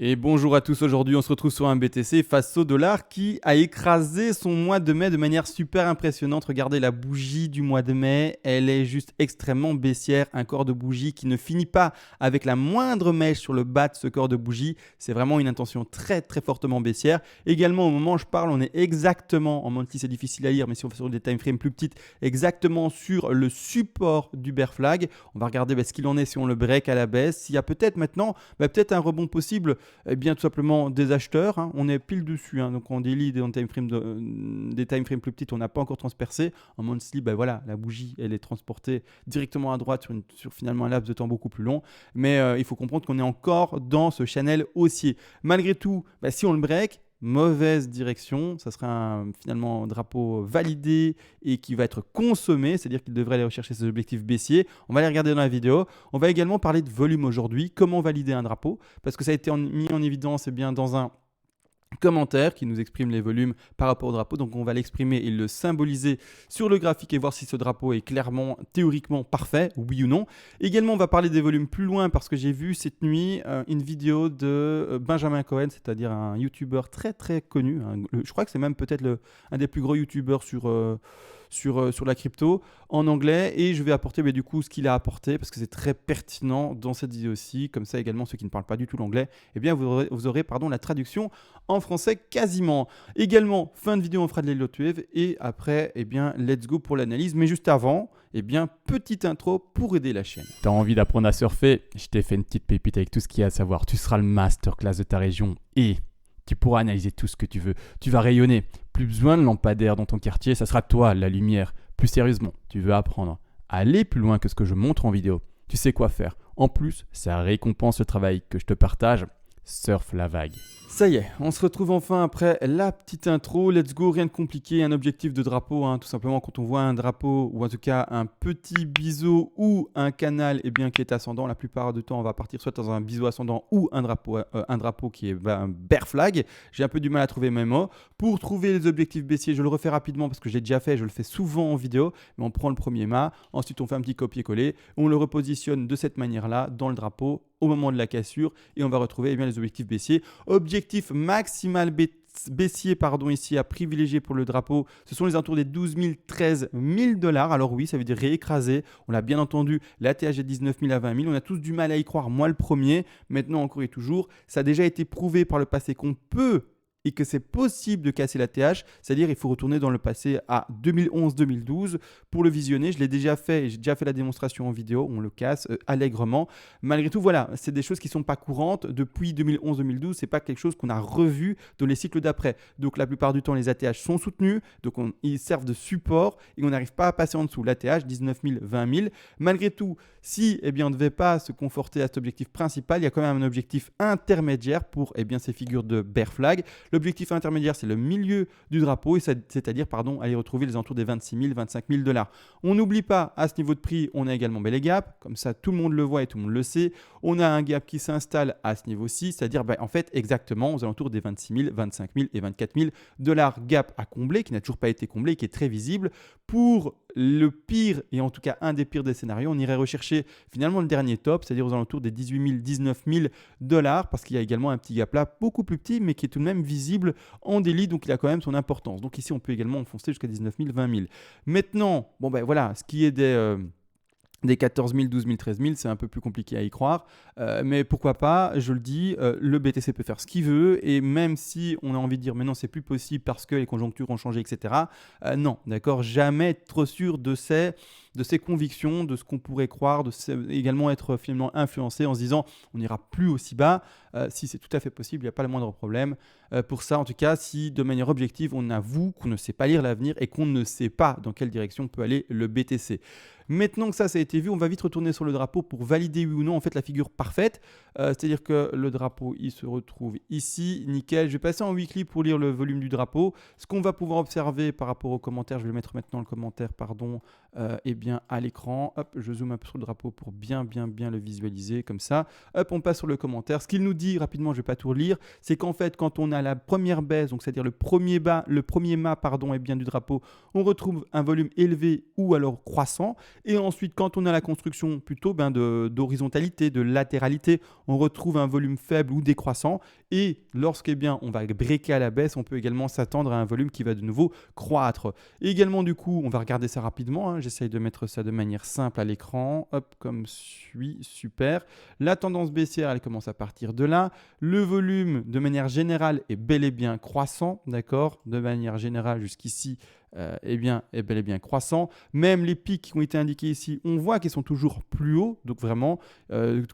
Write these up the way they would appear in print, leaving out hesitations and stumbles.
Et bonjour à tous, aujourd'hui on se retrouve sur un BTC face au dollar qui a écrasé son mois de mai de manière super impressionnante. Regardez la bougie du mois de mai, elle est juste extrêmement baissière, un corps de bougie qui ne finit pas avec la moindre mèche sur le bas de ce corps de bougie. C'est vraiment une intention très fortement baissière. Également au moment où je parle, on est exactement, en monthly c'est difficile à lire mais si on fait sur des time frames plus petites, exactement sur le support du bear flag. On va regarder ce qu'il en est si on le break à la baisse. S'il y a peut-être maintenant peut-être un rebond possible. Eh bien, tout simplement des acheteurs, hein. On est pile dessus, hein. Donc en daily et en time frame des time frames plus petites, on n'a pas encore transpercé. En monthly, voilà, la bougie, elle est transportée directement à droite sur finalement un laps de temps beaucoup plus long. Mais il faut comprendre qu'on est encore dans ce channel haussier. Malgré tout, si on le break, mauvaise direction, ça sera finalement un drapeau validé et qui va être consommé, c'est-à-dire qu'il devrait aller rechercher ses objectifs baissiers. On va les regarder dans la vidéo. On va également parler de volume aujourd'hui, comment valider un drapeau, parce que ça a été mis en évidence dans un commentaire qui nous exprime les volumes par rapport au drapeau. Donc on va l'exprimer et le symboliser sur le graphique et voir si ce drapeau est clairement, théoriquement parfait, oui ou non. Également, on va parler des volumes plus loin parce que j'ai vu cette nuit une vidéo de Benjamin Cohen, c'est-à-dire un YouTuber très connu. Je crois que c'est même peut-être un des plus gros YouTubers sur la crypto en anglais, et je vais apporter du coup ce qu'il a apporté parce que c'est très pertinent dans cette vidéo-ci. Comme ça également, ceux qui ne parlent pas du tout l'anglais, vous aurez la traduction en français quasiment. Également, fin de vidéo, on fera de l'Elliott et après, let's go pour l'analyse. Mais juste avant, petite intro pour aider la chaîne. T'as envie d'apprendre à surfer? Je t'ai fait une petite pépite avec tout ce qu'il y a à savoir. Tu seras le masterclass de ta région et tu pourras analyser tout ce que tu veux. Tu vas rayonner. Plus besoin de lampadaire dans ton quartier, ça sera toi, la lumière. Plus sérieusement, tu veux apprendre à aller plus loin que ce que je montre en vidéo. Tu sais quoi faire. En plus, ça récompense le travail que je te partage. Surfe la vague. Ça y est, on se retrouve enfin après la petite intro. Let's go, rien de compliqué, un objectif de drapeau, hein. Tout simplement quand on voit un drapeau ou en tout cas un petit biseau ou un canal qui est ascendant, la plupart du temps on va partir soit dans un biseau ascendant ou un drapeau qui est un bear flag. J'ai un peu du mal à trouver mes mots. Pour trouver les objectifs baissiers, je le refais rapidement parce que j'ai déjà fait, je le fais souvent en vidéo, mais on prend le premier mât, ensuite on fait un petit copier-coller, on le repositionne de cette manière-là dans le drapeau au moment de la cassure et on va retrouver les objectifs baissiers. Objectif maximal baissier ici à privilégier pour le drapeau, ce sont les alentours des 12 000, 13 000 $. Alors oui, ça veut dire réécraser. On l'a bien entendu, l'ATH est 19 000 à 20 000. On a tous du mal à y croire, moi le premier. Maintenant encore et toujours, ça a déjà été prouvé par le passé qu'on peut et que c'est possible de casser la TH, c'est-à-dire il faut retourner dans le passé à 2011-2012 pour le visionner. Je l'ai déjà fait et j'ai déjà fait la démonstration en vidéo, on le casse allègrement. Malgré tout, voilà, c'est des choses qui ne sont pas courantes. Depuis 2011-2012, ce n'est pas quelque chose qu'on a revu dans les cycles d'après. Donc la plupart du temps, les ATH sont soutenus, donc ils servent de support et on n'arrive pas à passer en dessous. L'ATH, 19 000, 20 000. Malgré tout, si on ne devait pas se conforter à cet objectif principal, il y a quand même un objectif intermédiaire pour ces figures de bear flag. L'objectif intermédiaire, c'est le milieu du drapeau, c'est-à-dire aller retrouver les alentours des 26 000, 25 000 $. On n'oublie pas, à ce niveau de prix, on a également les gaps, comme ça tout le monde le voit et tout le monde le sait. On a un gap qui s'installe à ce niveau-ci, c'est-à-dire en fait exactement aux alentours des 26 000, 25 000 et 24 000 $. Gap à combler, qui n'a toujours pas été comblé, qui est très visible. Pour le pire, et en tout cas un des pires des scénarios, on irait rechercher finalement le dernier top, c'est-à-dire aux alentours des 18 000, 19 000 $, parce qu'il y a également un petit gap là, beaucoup plus petit, mais qui est tout de même visible en daily, donc il a quand même son importance. Donc ici, on peut également enfoncer jusqu'à 19 000, 20 000. Maintenant, voilà, ce qui est des 14 000, 12 000, 13 000, c'est un peu plus compliqué à y croire. Mais pourquoi pas, je le dis, le BTC peut faire ce qu'il veut. Et même si on a envie de dire, mais non, c'est plus possible parce que les conjonctures ont changé, etc. Non, d'accord, jamais être trop sûr de ses convictions, de ce qu'on pourrait croire, également être finalement influencé en se disant, on n'ira plus aussi bas. Si c'est tout à fait possible, il n'y a pas le moindre problème. Pour ça, en tout cas, si de manière objective, on avoue qu'on ne sait pas lire l'avenir et qu'on ne sait pas dans quelle direction peut aller le BTC. Maintenant que ça a été vu, on va vite retourner sur le drapeau pour valider oui ou non en fait la figure parfaite. C'est-à-dire que le drapeau, il se retrouve ici, nickel. Je vais passer en weekly pour lire le volume du drapeau. Ce qu'on va pouvoir observer par rapport aux commentaires, je vais le mettre maintenant le commentaire, pardon. bien à l'écran. Hop, je zoome un peu sur le drapeau pour bien le visualiser comme ça. Hop, on passe sur le commentaire. Ce qu'il nous dit rapidement, je ne vais pas tout relire, c'est qu'en fait, quand on a la première baisse, donc c'est-à-dire le premier mât du drapeau, on retrouve un volume élevé ou alors croissant. Et ensuite, quand on a la construction plutôt d'horizontalité, de latéralité, on retrouve un volume faible ou décroissant. Et on va breaker à la baisse, on peut également s'attendre à un volume qui va de nouveau croître. Et également, du coup, on va regarder ça rapidement. J'essaye de mettre ça de manière simple à l'écran. Hop, comme suit. Super. La tendance baissière, elle commence à partir de là. Le volume, de manière générale, est bel et bien croissant. D'accord ? De manière générale, jusqu'ici, est bel et bien croissant. Même les pics qui ont été indiqués ici, on voit qu'ils sont toujours plus hauts. Donc vraiment,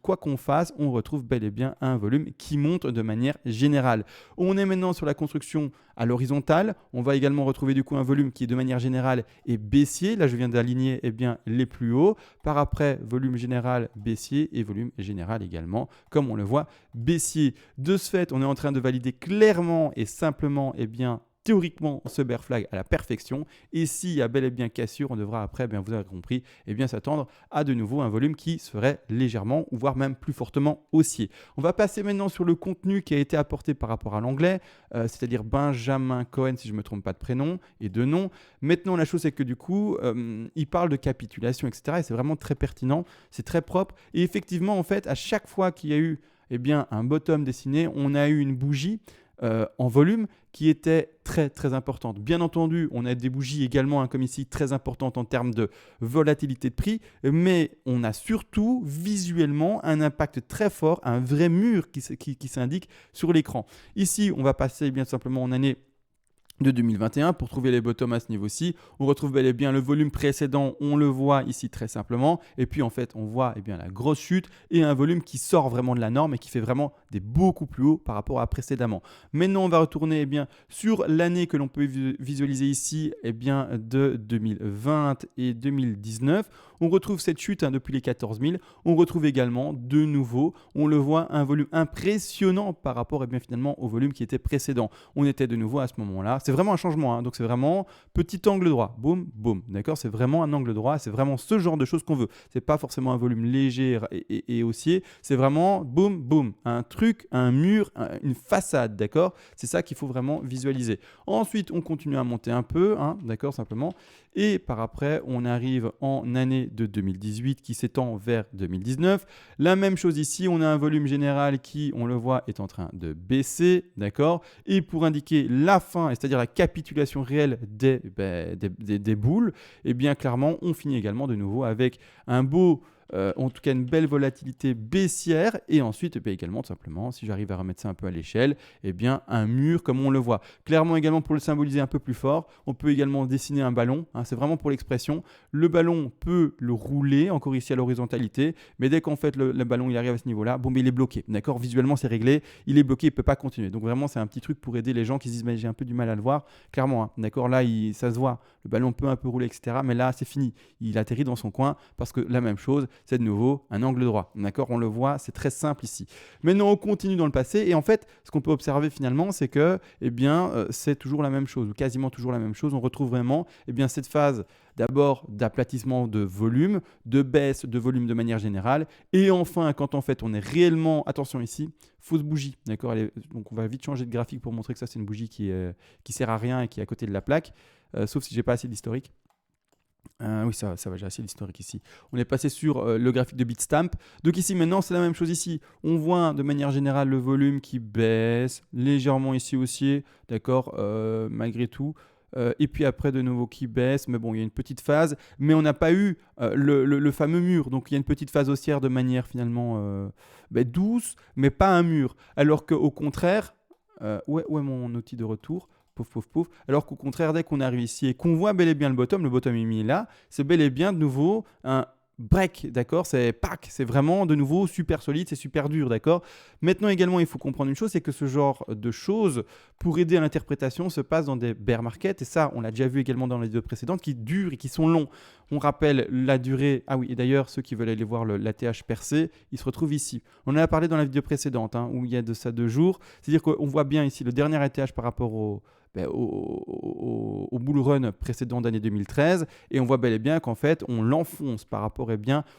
quoi qu'on fasse, on retrouve bel et bien un volume qui monte de manière générale. On est maintenant sur la construction à l'horizontale. On va également retrouver du coup un volume qui de manière générale est baissier. Là, je viens d'aligner les plus hauts. Par après, volume général baissier et volume général également, comme on le voit, baissier. De ce fait, on est en train de valider clairement et simplement théoriquement ce bear flag à la perfection. Et s'il y a bel et bien cassure, on devra après, vous avez compris, s'attendre à de nouveau un volume qui serait légèrement ou voire même plus fortement haussier. On va passer maintenant sur le contenu qui a été apporté par rapport à l'anglais, c'est-à-dire Benjamin Cohen, si je ne me trompe pas de prénom et de nom. Maintenant, la chose c'est que du coup, il parle de capitulation, etc. Et c'est vraiment très pertinent, c'est très propre. Et effectivement, en fait, à chaque fois qu'il y a eu un bottom dessiné, on a eu une bougie en volume qui était très très importante. Bien entendu, on a des bougies également, comme ici, très importantes en termes de volatilité de prix, mais on a surtout visuellement un impact très fort, un vrai mur qui s'indique sur l'écran. Ici, on va passer bien simplement en année de 2021 pour trouver les bottoms à ce niveau-ci. On retrouve bel et bien le volume précédent, on le voit ici très simplement. Et puis en fait, on voit la grosse chute et un volume qui sort vraiment de la norme et qui fait vraiment des beaucoup plus hauts par rapport à précédemment. Maintenant, on va retourner sur l'année que l'on peut visualiser ici de 2020 et 2019. On retrouve cette chute depuis les 14 000. On retrouve également de nouveau, on le voit, un volume impressionnant par rapport finalement au volume qui était précédent. On était de nouveau à ce moment-là. C'est vraiment un changement, donc c'est vraiment petit angle droit, boum, boum, d'accord. C'est vraiment un angle droit, c'est vraiment ce genre de choses qu'on veut. C'est pas forcément un volume léger et haussier, c'est vraiment boum, boum, un truc, un mur, une façade, d'accord. C'est ça qu'il faut vraiment visualiser. Ensuite, on continue à monter un peu, d'accord, simplement. Et par après, on arrive en année de 2018 qui s'étend vers 2019. La même chose ici, on a un volume général qui, on le voit, est en train de baisser, d'accord. Et pour indiquer la fin, c'est-à-dire la capitulation réelle des boules, clairement, on finit également de nouveau avec un beau... en tout cas une belle volatilité baissière et ensuite également tout simplement, si j'arrive à remettre ça un peu à l'échelle, un mur comme on le voit. Clairement également, pour le symboliser un peu plus fort, on peut également dessiner un ballon, c'est vraiment pour l'expression. Le ballon peut le rouler encore ici à l'horizontalité, mais dès qu'en fait le ballon il arrive à ce niveau-là, il est bloqué, d'accord. Visuellement c'est réglé, il est bloqué, il ne peut pas continuer. Donc vraiment c'est un petit truc pour aider les gens qui se disent mais j'ai un peu du mal à le voir, clairement, d'accord. Là ça se voit, le ballon peut un peu rouler, etc. Mais là c'est fini, il atterrit dans son coin parce que la même chose, c'est de nouveau un angle droit. D'accord, on le voit, c'est très simple ici. Maintenant, on continue dans le passé et en fait, ce qu'on peut observer finalement, c'est que c'est toujours la même chose ou quasiment toujours la même chose. On retrouve vraiment cette phase d'abord d'aplatissement de volume, de baisse de volume de manière générale et enfin, quand en fait on est réellement, attention ici, fausse bougie. D'accord, donc on va vite changer de graphique pour montrer que ça c'est une bougie qui sert à rien et qui est à côté de la plaque, sauf si j'ai pas assez d'historique. Oui, ça va, j'ai assez d'historique ici. On est passé sur le graphique de Bitstamp. Donc ici, maintenant, c'est la même chose ici. On voit de manière générale le volume qui baisse, légèrement ici aussi, d'accord, malgré tout. Et puis après, de nouveau qui baisse. Mais bon, il y a une petite phase. Mais on n'a pas eu le fameux mur. Donc il y a une petite phase haussière de manière finalement douce, mais pas un mur. Alors qu'au contraire, où est mon outil de retour ? Pouf, pouf, pouf. Alors qu'au contraire, dès qu'on arrive ici et qu'on voit bel et bien le bottom est mis là, c'est bel et bien de nouveau un break, d'accord. C'est vraiment de nouveau super solide, c'est super dur, d'accord. Maintenant également, il faut comprendre une chose, c'est que ce genre de choses, pour aider à l'interprétation, se passe dans des bear markets. Et ça, on l'a déjà vu également dans les vidéos précédentes, qui durent et qui sont longs. On rappelle la durée. Ah oui, et d'ailleurs, ceux qui veulent aller voir l'ATH percé, ils se retrouvent ici. On en a parlé dans la vidéo précédente, où il y a de ça 2 jours. C'est-à-dire qu'on voit bien ici le dernier ATH par rapport au au bull run précédent d'année 2013 et on voit bel et bien qu'en fait on l'enfonce par rapport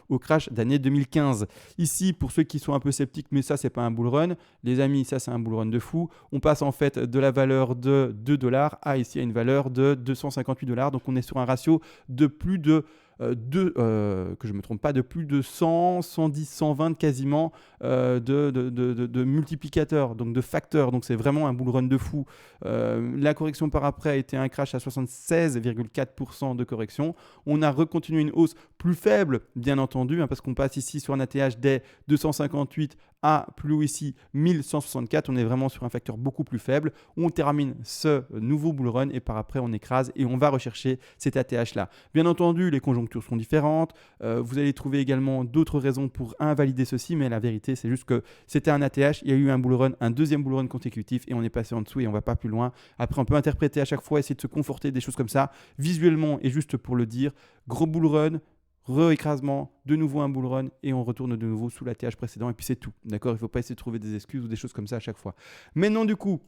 au crash d'année 2015. Ici, pour ceux qui sont un peu sceptiques, mais ça c'est pas un bull run, les amis, ça c'est un bull run de fou. On passe en fait de la valeur de $2 à ici à une valeur de $258. Donc on est sur un ratio de plus de que je ne me trompe pas, de plus de 100, 110, 120 quasiment de multiplicateurs, donc de facteurs. Donc c'est vraiment un bull run de fou. La correction par après a été un crash à 76,4% de correction. On a recontinué une hausse plus faible, bien entendu, parce qu'on passe ici sur un ATH des 258 à plus haut ici 1164. On est vraiment sur un facteur beaucoup plus faible. On termine ce nouveau bull run et par après on écrase et on va rechercher cet ATH là. Bien entendu, les conjonctures sont différentes. Vous allez trouver également d'autres raisons pour invalider ceci, mais la vérité c'est juste que c'était un ATH. Il y a eu un bull run, un deuxième bull run consécutif et on est passé en dessous et on va pas plus loin. Après on peut interpréter à chaque fois, essayer de se conforter des choses comme ça visuellement et juste pour le dire, gros bull run, re-écrasement, de nouveau un bull run et on retourne de nouveau sous l'ATH précédent et puis c'est tout. D'accord, il ne faut pas essayer de trouver des excuses ou des choses comme ça à chaque fois. Maintenant du coup,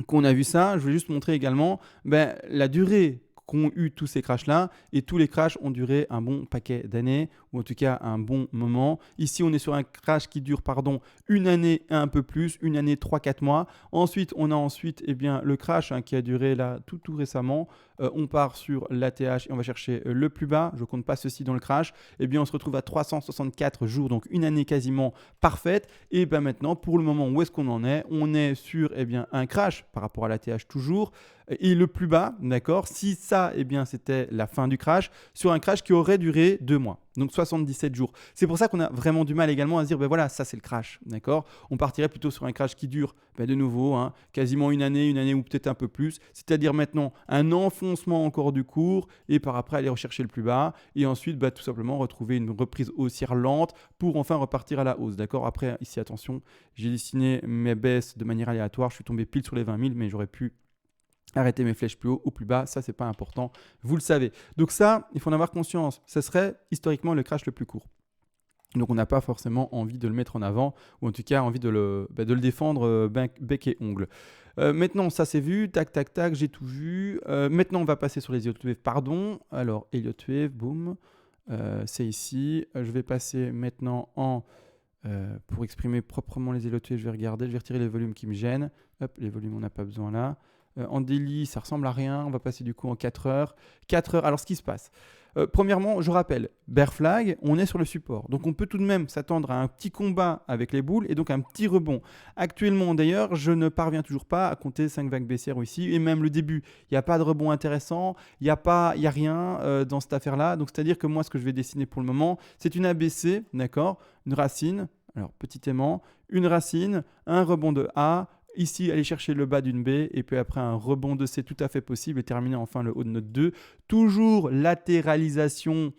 qu'on a vu ça, je vais juste montrer également la durée qu'ont eu tous ces crashs-là et tous les crashs ont duré un bon paquet d'années ou en tout cas un bon moment. Ici, on est sur un crash qui dure une année et un peu plus, une année 3-4 mois. Ensuite, on a le crash qui a duré là tout récemment. On part sur l'ATH et on va chercher le plus bas. Je ne compte pas ceci dans le crash. On se retrouve à 364 jours, donc une année quasiment parfaite. Et maintenant, pour le moment, où est-ce qu'on en est? On est sur un crash par rapport à l'ATH toujours. Et le plus bas, d'accord, si ça, c'était la fin du crash, sur un crash qui aurait duré 2 mois, donc 77 jours. C'est pour ça qu'on a vraiment du mal également à se dire, voilà, ça c'est le crash, d'accord. On partirait plutôt sur un crash qui dure, de nouveau, quasiment une année ou peut-être un peu plus, c'est-à-dire maintenant un enfoncement encore du cours et par après aller rechercher le plus bas et ensuite tout simplement retrouver une reprise haussière lente pour enfin repartir à la hausse, d'accord. Après, ici, attention, j'ai dessiné mes baisses de manière aléatoire, je suis tombé pile sur les 20 000, mais j'aurais pu arrêter mes flèches plus haut ou plus bas, ça c'est pas important, vous le savez. Donc ça, il faut en avoir conscience, ce serait historiquement le crash le plus court. Donc on n'a pas forcément envie de le mettre en avant, ou en tout cas envie de le défendre bec et ongle. Maintenant, ça c'est vu, tac, j'ai tout vu. Maintenant, on va passer sur les Elliott Wave, pardon. Alors, Elliott Wave, boum, c'est ici. Je vais passer maintenant pour exprimer proprement les Elliott Wave, je vais retirer les volumes qui me gênent. Hop, les volumes, on n'a pas besoin là. En daily, ça ressemble à rien. On va passer du coup en 4 heures. 4 heures, alors ce qui se passe. Premièrement, je rappelle, bear flag, on est sur le support. Donc on peut tout de même s'attendre à un petit combat avec les boules et donc un petit rebond. Actuellement d'ailleurs, je ne parviens toujours pas à compter 5 vagues baissières ici. Et même le début, il n'y a pas de rebond intéressant. Il n'y a rien dans cette affaire-là. Donc c'est-à-dire que moi, ce que je vais dessiner pour le moment, c'est une ABC, d'accord, une racine. Alors petit aimant, une racine, un rebond de A. Ici, aller chercher le bas d'une B et puis après un rebond de C tout à fait possible et terminer enfin le haut de notre 2. Toujours latéralisation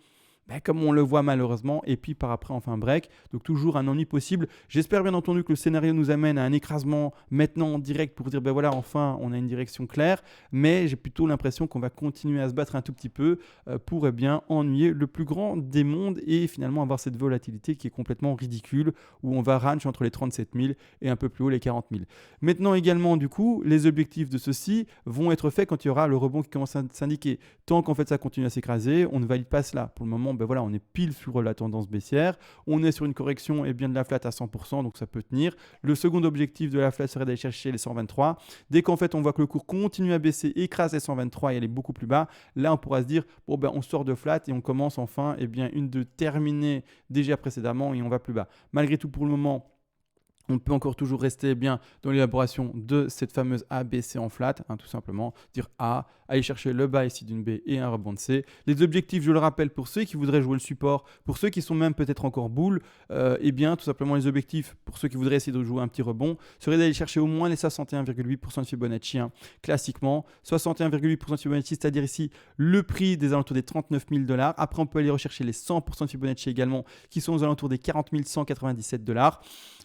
comme on le voit malheureusement, et puis par après enfin break, donc toujours un ennui possible. J'espère bien entendu que le scénario nous amène à un écrasement maintenant en direct pour dire voilà, enfin on a une direction claire, mais j'ai plutôt l'impression qu'on va continuer à se battre un tout petit peu pour ennuyer le plus grand des mondes et finalement avoir cette volatilité qui est complètement ridicule, où on va range entre les 37 000 et un peu plus haut les 40 000. Maintenant également du coup, les objectifs de ceci vont être faits quand il y aura le rebond qui commence à s'indiquer. Tant qu'en fait ça continue à s'écraser, on ne valide pas cela. Pour le moment, voilà, on est pile sur la tendance baissière. On est sur une correction de la flat à 100%, donc ça peut tenir. Le second objectif de la flat serait d'aller chercher les 123. Dès qu'en fait on voit que le cours continue à baisser, écrase les 123 et aller beaucoup plus bas, là on pourra se dire on sort de flat et on commence enfin une de terminée déjà précédemment et on va plus bas. Malgré tout, pour le moment, on peut encore toujours rester dans l'élaboration de cette fameuse ABC en flat, tout simplement, dire A, aller chercher le bas ici d'une B et un rebond de C. Les objectifs, je le rappelle, pour ceux qui voudraient jouer le support, pour ceux qui sont même peut-être encore bull, tout simplement les objectifs, pour ceux qui voudraient essayer de jouer un petit rebond, seraient d'aller chercher au moins les 61,8% de Fibonacci, classiquement. 61,8% de Fibonacci, c'est-à-dire ici le prix des alentours des 39 000 $. Après, on peut aller rechercher les 100% de Fibonacci également, qui sont aux alentours des 40 197 $.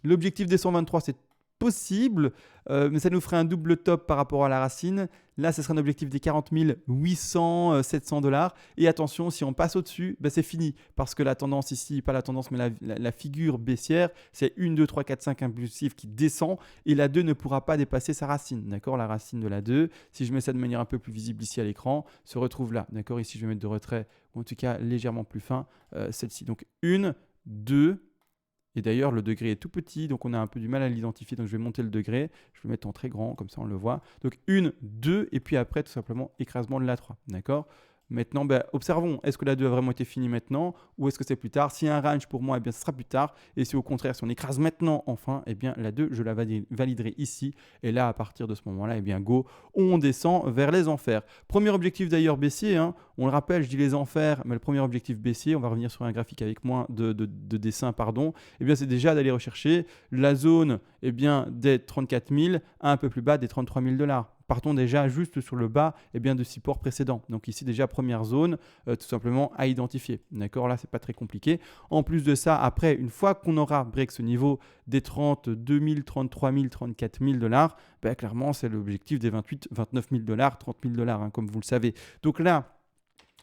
L'objectif des 123, c'est possible, mais ça nous ferait un double top par rapport à la racine. Là, ce serait un objectif des 40 800, 700 $. Et attention, si on passe au-dessus, c'est fini. Parce que la tendance ici, pas la tendance, mais la figure baissière, c'est 1, 2, 3, 4, 5 impulsif qui descend. Et la 2 ne pourra pas dépasser sa racine. D'accord, la racine de la 2, si je mets ça de manière un peu plus visible ici à l'écran, se retrouve là. D'accord, ici, je vais mettre de retrait, ou en tout cas légèrement plus fin, celle-ci. Donc 1, 2. Et d'ailleurs, le degré est tout petit, donc on a un peu du mal à l'identifier. Donc, je vais monter le degré. Je vais le mettre en très grand, comme ça, on le voit. Donc, 1, 2, et puis après, tout simplement, écrasement de la 3. D'accord ? Maintenant, observons. Est-ce que la 2 a vraiment été finie maintenant ou est-ce que c'est plus tard? S'il y a un range pour moi, ce sera plus tard. Et si au contraire, si on écrase maintenant, enfin, la 2, je la validerai ici. Et là, à partir de ce moment-là, go, on descend vers les enfers. Premier objectif d'ailleurs baissier. On le rappelle, je dis les enfers, mais le premier objectif baissier, on va revenir sur un graphique avec moins de dessin, c'est déjà d'aller rechercher la zone des 34 000 à un peu plus bas des 33 000 $. Partons déjà juste sur le bas de support précédent. Donc ici déjà première zone tout simplement à identifier. D'accord, là c'est pas très compliqué. En plus de ça, après une fois qu'on aura break ce niveau des 32 000, 33 000, 34 000 $, clairement c'est l'objectif des 28, 29 000 $, 30 000 $, comme vous le savez. Donc là,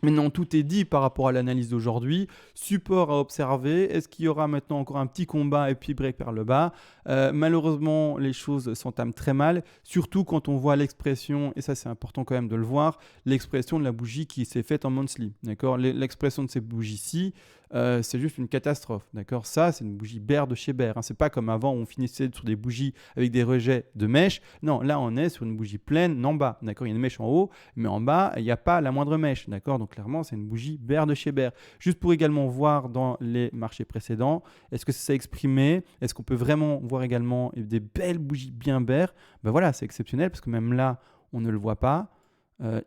maintenant, tout est dit par rapport à l'analyse d'aujourd'hui. Support à observer. Est-ce qu'il y aura maintenant encore un petit combat et puis break vers le bas? Malheureusement, les choses s'entament très mal, surtout quand on voit l'expression, et ça c'est important quand même de le voir, l'expression de la bougie qui s'est faite en monthly. D'accord, l'expression de ces bougies-ci, c'est juste une catastrophe. D'accord, ça c'est une bougie bear de chez bear. C'est pas comme avant où on finissait sur des bougies avec des rejets de mèches. Non, là on est sur une bougie pleine en bas. D'accord, il y a une mèche en haut, mais en bas il n'y a pas la moindre mèche. D'accord, donc clairement c'est une bougie bear de chez bear. Juste pour également voir dans les marchés précédents, est-ce que c'est ça exprimé? Est-ce qu'on peut vraiment voir également des belles bougies bien bear? Voilà, c'est exceptionnel parce que même là on ne le voit pas.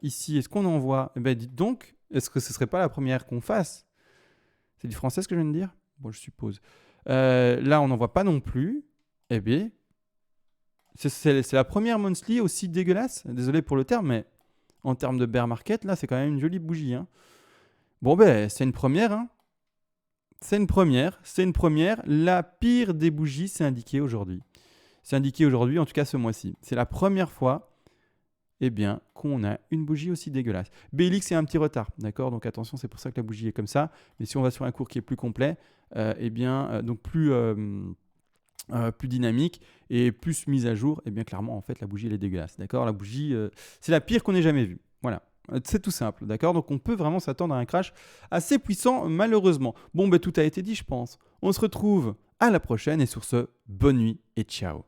Ici, est-ce qu'on en voit? Dites donc, est-ce que ce ne serait pas la première qu'on fasse? C'est du français ce que je viens de dire? Bon, je suppose. Là, on n'en voit pas non plus. C'est la première monthly aussi dégueulasse. Désolé pour le terme, mais en termes de bear market, là, c'est quand même une jolie bougie. Bon, c'est une première. C'est une première. La pire des bougies, c'est indiqué aujourd'hui. C'est indiqué aujourd'hui, en tout cas ce mois-ci. C'est la première fois qu'on a une bougie aussi dégueulasse. BLX, c'est un petit retard, d'accord? Donc attention, c'est pour ça que la bougie est comme ça. Mais si on va sur un cours qui est plus complet, donc plus dynamique et plus mise à jour, clairement, en fait, la bougie, elle est dégueulasse, d'accord? La bougie, c'est la pire qu'on ait jamais vue. Voilà. C'est tout simple, d'accord? Donc on peut vraiment s'attendre à un crash assez puissant, malheureusement. Bon, tout a été dit, je pense. On se retrouve à la prochaine et sur ce, bonne nuit et ciao.